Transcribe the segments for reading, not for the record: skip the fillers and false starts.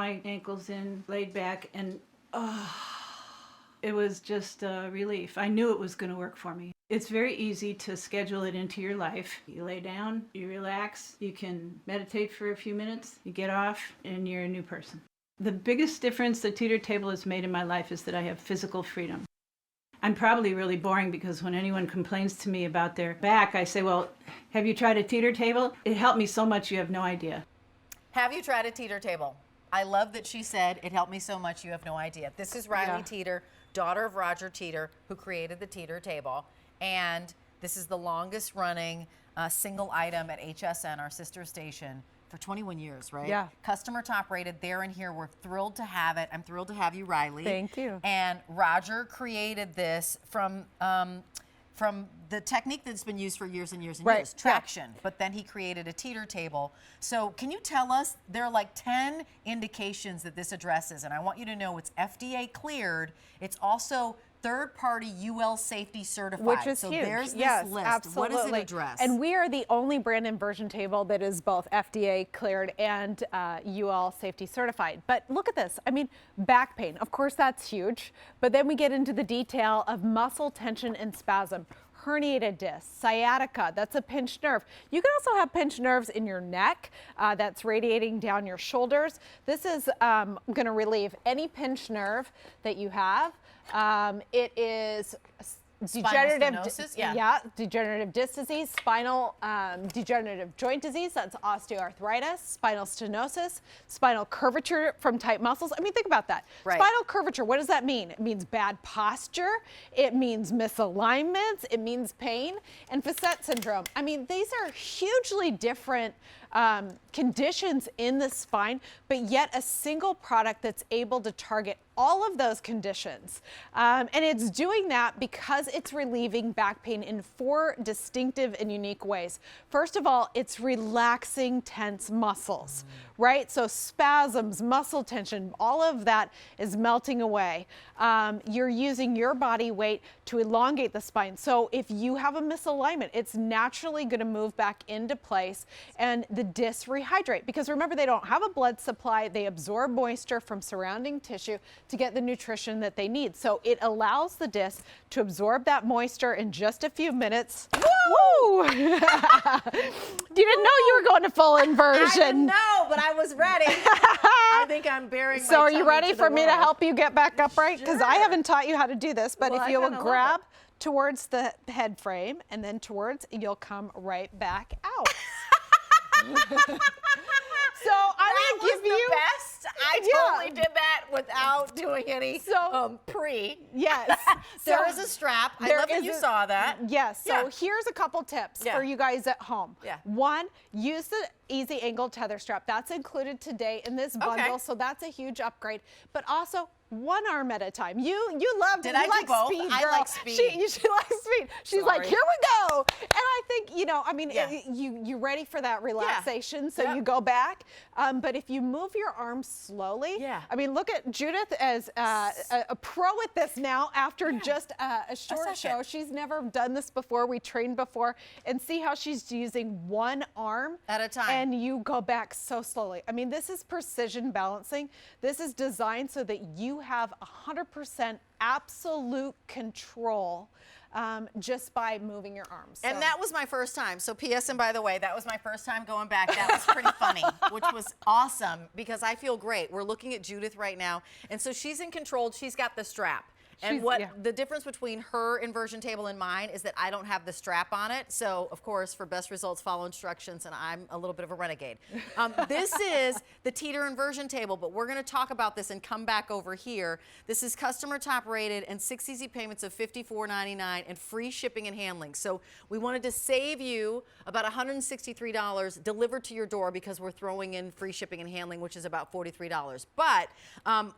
my ankles in, laid back, and it was just a relief. I knew it was going to work for me. It's very easy to schedule it into your life. You lay down, you relax, you can meditate for a few minutes, you get off, and you're a new person. The biggest difference the Teeter Table has made in my life is that I have physical freedom. I'm probably really boring because when anyone complains to me about their back, I say, well, have you tried a Teeter Table? It helped me so much you have no idea. Have you tried a Teeter Table? I love that she said, it helped me so much you have no idea. This is Riley Teeter, daughter of Roger Teeter, who created the Teeter Table. And this is the longest running single item at HSN, our sister station, for 21 years, right? Yeah. Customer top rated there and here. We're thrilled to have it. I'm thrilled to have you, Riley. Thank you. And Roger created this from the technique that's been used for years and years and years, traction. But then he created a Teeter Table. So can you tell us, there are like 10 indications that this addresses, and I want you to know it's FDA cleared. It's also third-party UL safety certified. Which is so huge. There's this yes, list. Absolutely. What does it address? And we are the only brand inversion table that is both FDA cleared and UL safety certified. But look at this. I mean, back pain. Of course, that's huge. But then we get into the detail of muscle tension and spasm. Herniated disc, sciatica, that's a pinched nerve. You can also have pinched nerves in your neck that's radiating down your shoulders. This is going to relieve any pinched nerve that you have. It is degenerative degenerative disc disease, spinal degenerative joint disease, that's osteoarthritis, spinal stenosis, spinal curvature from tight muscles. I mean, think about that. Right. Spinal curvature, what does that mean? It means bad posture, it means misalignments, it means pain, and facet syndrome. I mean, these are hugely different conditions in the spine, but yet a single product that's able to target all of those conditions. And it's doing that because it's relieving back pain in 4 distinctive and unique ways. First of all, it's relaxing tense muscles, right? So spasms, muscle tension, all of that is melting away. You're using your body weight to elongate the spine. So if you have a misalignment, it's naturally going to move back into place and the discs rehydrate, because remember, they don't have a blood supply. They absorb moisture from surrounding tissue to get the nutrition that they need. So it allows the disc to absorb that moisture in just a few minutes. Woo! You didn't know you were going to full inversion. I didn't know, but I was ready. I think I'm bearing my So are you tummy ready to for the me to world. help you get back upright? Because I Sure. haven't taught you how to do this, but Well, if I you will kinda love grab it. towards the head frame and then towards, you'll come right back out. So I'm going to give you the best. I totally did that without doing any pre. Yes. There is a strap. I there love that is you a- saw that. Yes. So Yeah. here's a couple tips Yeah. for you guys at home. Yeah. One, use the easy angle tether strap. That's included today in this bundle, Okay. so that's a huge upgrade. But also, one arm at a time. You loved it. Did I You do like both? speed, I girl. like speed. She likes speed. She's like, Sorry. here we go. And I think, I mean, Yeah. you ready for that relaxation, so Yep. you go back. But if you move your arms slowly, Yeah. I mean, look at Judith as a pro at this now after just a short show. She's never done this before. We trained before, and see how she's using one arm At a time. and you go back so slowly. I mean, this is precision balancing. This is designed so that you have 100% absolute control just by moving your arms. And that was my first time. So P.S. and by the way, that was my first time going back. That was pretty funny, which was awesome because I feel great. We're looking at Judith right now. And so she's in control. She's got the strap. And the difference between her inversion table and mine is that I don't have the strap on it. So, of course, for best results, follow instructions, and I'm a little bit of a renegade. This is the Teeter inversion table, but we're going to talk about this and come back over here. This is customer top rated and 6 easy payments of $54.99 and free shipping and handling. So we wanted to save you about $163 delivered to your door because we're throwing in free shipping and handling, which is about $43. But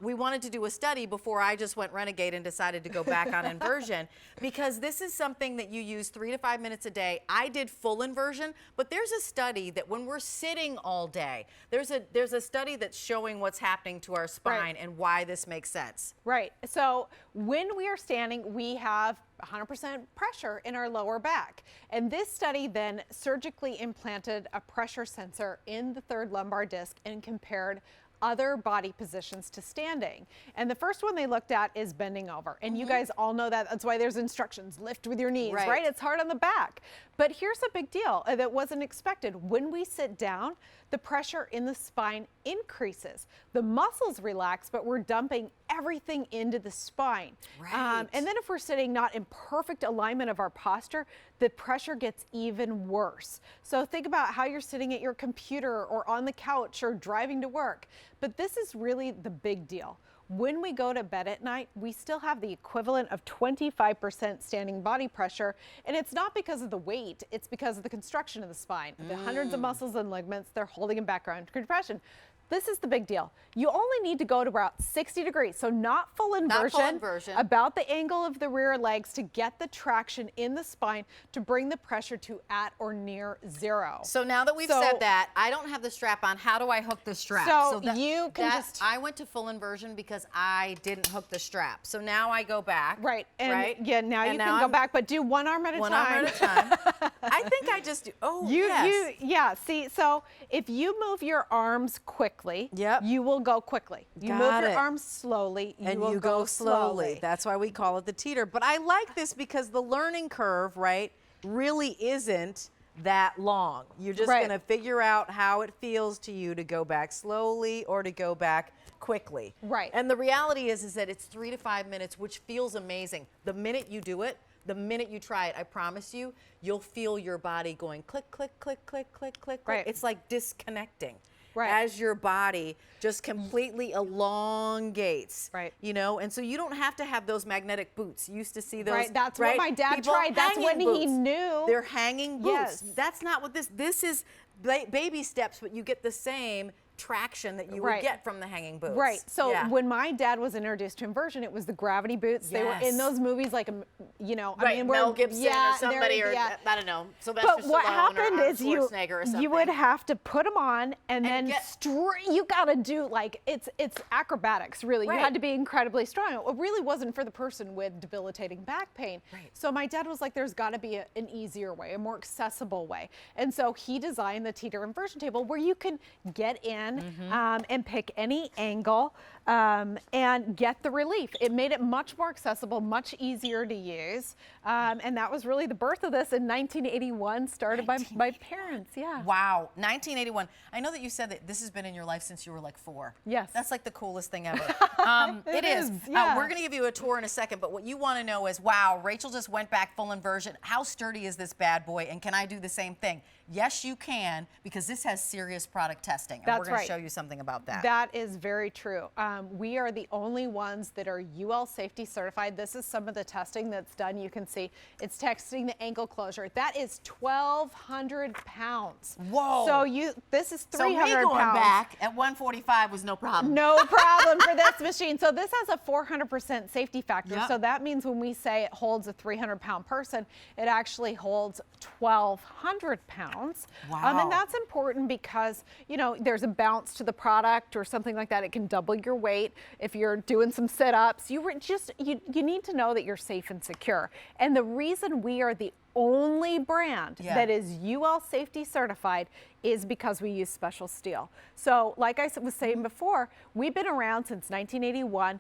we wanted to do a study before I just went renegade and decided to go back on inversion, because this is something that you use 3 to 5 minutes a day. I did full inversion, but there's a study that when we're sitting all day, there's a study that's showing what's happening to our spine and why this makes sense. Right. So when we are standing, we have 100% pressure in our lower back. And this study then surgically implanted a pressure sensor in the third lumbar disc and compared other body positions to standing. And the first one they looked at is bending over. And you guys all know that. That's why there's instructions, lift with your knees, right? It's hard on the back. But here's a big deal that wasn't expected. When we sit down, the pressure in the spine increases. The muscles relax, but we're dumping everything into the spine. Right. And then if we're sitting not in perfect alignment of our posture, the pressure gets even worse. So think about how you're sitting at your computer or on the couch or driving to work. But this is really the big deal. When we go to bed at night, we still have the equivalent of 25% standing body pressure. And it's not because of the weight, it's because of the construction of the spine. The hundreds of muscles and ligaments, they're holding in background compression. This is the big deal. You only need to go to about 60 degrees, so not full inversion, about the angle of the rear legs to get the traction in the spine to bring the pressure to at or near zero. So now that we've said that, I don't have the strap on. How do I hook the strap? So you can just... I went to full inversion because I didn't hook the strap. So now I go back. Right. And right? yeah, now you can go back, but do one arm at a time. One arm at a time. I think I just do. Oh, yes. Yeah, see, so if you move your arms quickly, you will go quickly. You move your arms slowly, you will go slowly. That's why we call it the teeter. But I like this because the learning curve, right, really isn't that long. You're just going to figure out how it feels to you to go back slowly or to go back quickly. Right. And the reality is that it's 3 to 5 minutes, which feels amazing. The minute you do it, the minute you try it, I promise you, you'll feel your body going click, click, click, click, click, click. Right. It's like disconnecting. Right. As your body just completely elongates, you know, and so you don't have to have those magnetic boots. You used to see those, right? That's what my dad tried. That's when he knew. They're hanging boots. That's not what this is. Baby steps, but you get the same traction that you would get from the hanging boots. Right. So when my dad was introduced to inversion, it was the gravity boots. They were in those movies, like, you know, I mean, Mel Gibson or somebody, or I don't know, Sylvester But what happened is you would have to put them on and then you got to do like it's acrobatics, really. You had to be incredibly strong. It really wasn't for the person with debilitating back pain. So my dad was like, there's got to be an easier way, a more accessible way, and so he designed the Teeter inversion table where you can get in and pick any angle and get the relief. It made it much more accessible, much easier to use. And that was really the birth of this in 1981, started by my parents. Yeah. Wow, 1981. I know that you said that this has been in your life since you were like 4. Yes. That's like the coolest thing ever. It is. Yeah. We're going to give you a tour in a second, but what you want to know is, wow, Rachel just went back full inversion. How sturdy is this bad boy, and can I do the same thing? Yes, you can, because this has serious product testing. And we're going to show you something about that. That is very true. We are the only ones that are UL safety certified. This is some of the testing that's done. You can see it's testing the ankle closure. That is 1,200 pounds. Whoa. So this is 300 pounds. So me going back at 145 was no problem. No problem for this machine. So this has a 400% safety factor. So that means when we say it holds a 300-pound person, it actually holds 1,200 pounds. Wow. And that's important because, you know, there's a bounce to the product or something like that. It can double your weight. If you're doing some sit-ups, you need to know that you're safe and secure. And the reason we are the only brand that is UL safety certified is because we use special steel. So like I was saying before, we've been around since 1981.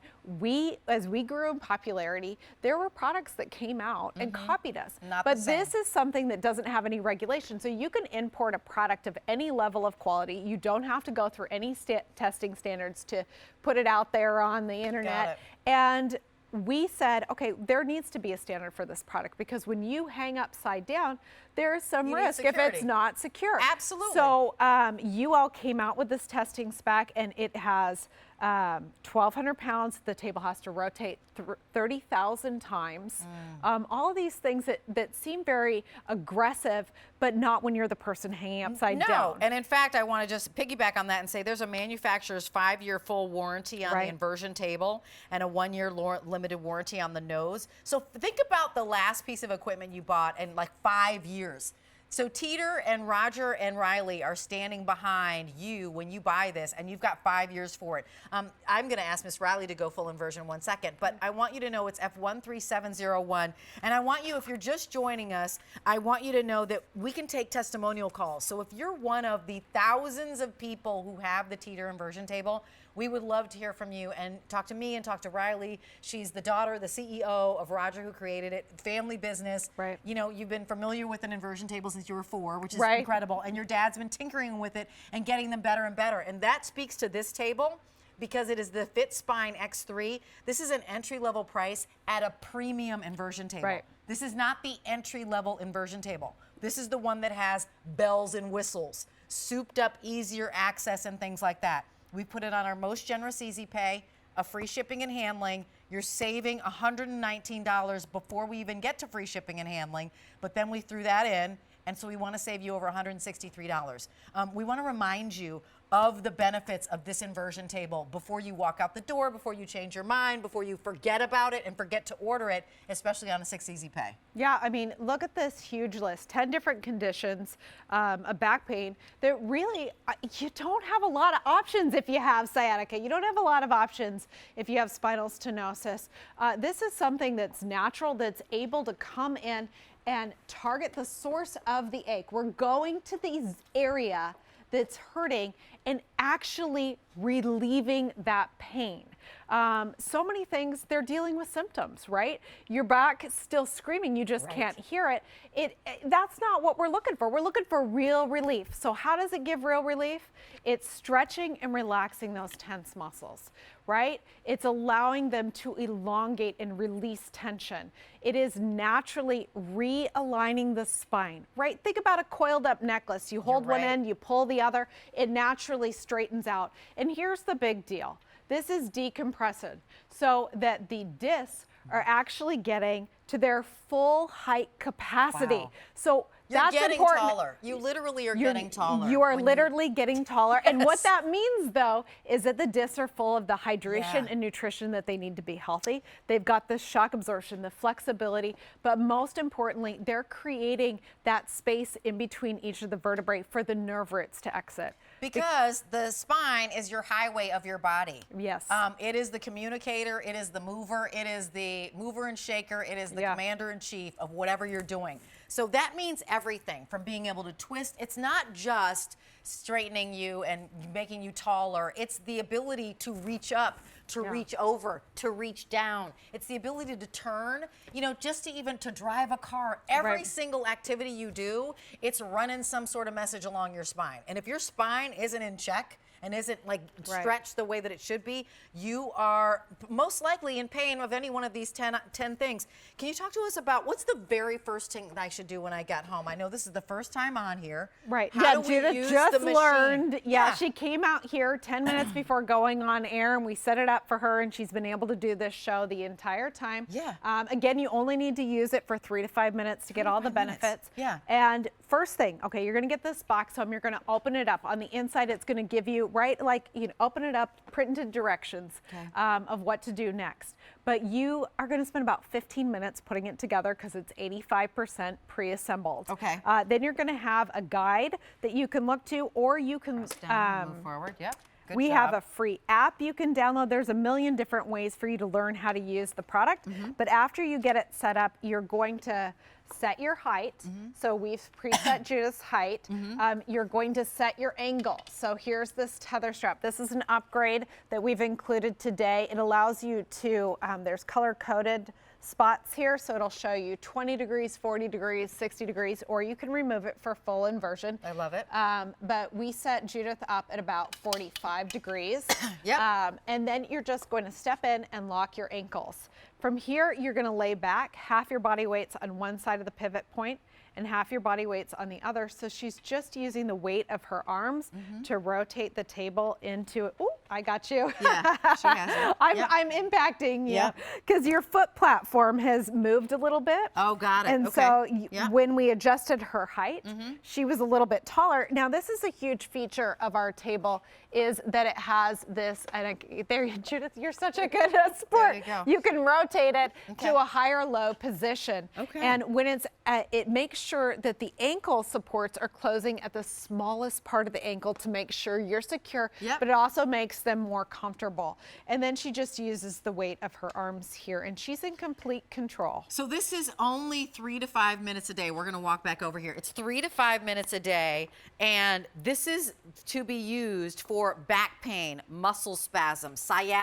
As we grew in popularity, there were products that came out and copied us. But this is something that doesn't have any regulation. So you can import a product of any level of quality. You don't have to go through any testing standards to put it out there on the internet. And we said, okay, there needs to be a standard for this product because when you hang upside down, there is some risk if it's not secure. Absolutely. So UL came out with this testing spec, and it has 1,200 pounds. The table has to rotate 30,000 times. All of these things that seem very aggressive, but not when you're the person hanging upside down. No, and in fact, I want to just piggyback on that and say there's a manufacturer's 5-year full warranty on the inversion table and a 1-year limited warranty on the nose. So think about the last piece of equipment you bought in like 5 years. So Teeter and Roger and Riley are standing behind you when you buy this, and you've got 5 years for it. I'm going to ask Miss Riley to go full inversion in 1 second, but I want you to know it's F13701, and I want you, if you're just joining us, I want you to know that we can take testimonial calls. So if you're one of the thousands of people who have the Teeter inversion table, we would love to hear from you and talk to me and talk to Riley. She's the daughter, the CEO of Roger, who created it, family business. Right. You know, you've been familiar with an inversion table since you were 4, which is Right. incredible. And your dad's been tinkering with it and getting them better and better. And that speaks to this table because it is the FitSpine X3. This is an entry-level price at a premium inversion table. Right. This is not the entry-level inversion table. This is the one that has bells and whistles, souped up, easier access and things like that. We put it on our most generous easy pay, a free shipping and handling. You're saving $119 before we even get to free shipping and handling, but then we threw that in, and so we want to save you over $163. We want to remind you of the benefits of this inversion table before you walk out the door, before you change your mind, before you forget about it and forget to order it, especially on a 6 easy pay. Yeah, I mean, look at this huge list, 10 different conditions of back pain that really, you don't have a lot of options if you have sciatica. You don't have a lot of options if you have spinal stenosis. This is something that's natural, that's able to come in and target the source of the ache. We're going to the area that's hurting and actually relieving that pain. So many things, they're dealing with symptoms, right? Your back is still screaming, you just can't hear it. That's not what we're looking for. We're looking for real relief. So how does it give real relief? It's stretching and relaxing those tense muscles, right? It's allowing them to elongate and release tension. It is naturally realigning the spine, right? Think about a coiled up necklace. You hold one end, you pull the other, it naturally straightens out. And here's the big deal. This is decompressed so that the discs are actually getting to their full height capacity. Wow. So You're that's getting important. taller. You literally are getting taller. You are when literally getting taller. And what Yes. that means, though, is that the discs are full of the hydration Yeah. and nutrition that they need to be healthy. They've got the shock absorption, the flexibility, but most importantly, they're creating that space in between each of the vertebrae for the nerve roots to exit. Because the spine is your highway of your body. Yes. It is the communicator, it is the mover, it is the mover and shaker, it is the commander in chief of whatever you're doing. So that means everything from being able to twist. It's not just straightening you and making you taller. It's the ability to reach up, to reach over, to reach down. It's the ability to turn, you know, just to even to drive a car. Every single activity you do, it's running some sort of message along your spine. And if your spine isn't in check and isn't like stretched the way that it should be, you are most likely in pain of any one of these 10 things. Can you talk to us about what's the very first thing that I should do when I get home? I know this is the first time on here. Right. How do we Judith use just the machine? learned. Yeah, she came out here 10 minutes before going on air, and we set it up for her, and she's been able to do this show the entire time. Yeah. Again, you only need to use it for 3 to 5 minutes to get all the benefits. Yeah. And first thing, okay, you're going to get this box home. You're going to open it up. On the inside, it's going to give you, right, like, you know, open it up, printed directions of what to do next. But you are going to spend about 15 minutes putting it together because it's 85% pre-assembled. Okay. Then you're going to have a guide that you can look to, or you can Press down, move forward. Yep. Good we job. have a free app you can download. There's a million different ways for you to learn how to use the product. But after you get it set up, you're going to set your height. So we've preset Judith's height. You're going to set your angle. So here's this tether strap. This is an upgrade that we've included today. It allows you to, there's color-coded spots here, so it'll show you 20 degrees, 40 degrees, 60 degrees, or you can remove it for full inversion. I love it. But we set Judith up at about 45 degrees. Yep. And then you're just going to step in and lock your ankles. From here, you're going to lay back. Half your body weight's on one side of the pivot point and half your body weight's on the other. So she's just using the weight of her arms to rotate the table into, ooh, I got you. Yeah, she has it. I'm impacting you because your foot platform has moved a little bit. Oh, got it. And Okay. so when we adjusted her height, she was a little bit taller. Now, this is a huge feature of our table is that it has this, and there, Judith, you're such a good sport. There you go. You can rotate it to a higher low position. Okay. And when it's it makes sure that the ankle supports are closing at the smallest part of the ankle to make sure you're secure, Yep. but it also makes them more comfortable. And then she just uses the weight of her arms here, and she's in complete control. So this is only 3 to 5 minutes a day. We're gonna walk back over here. It's 3 to 5 minutes a day, and this is to be used for back pain, muscle spasms, sciatica.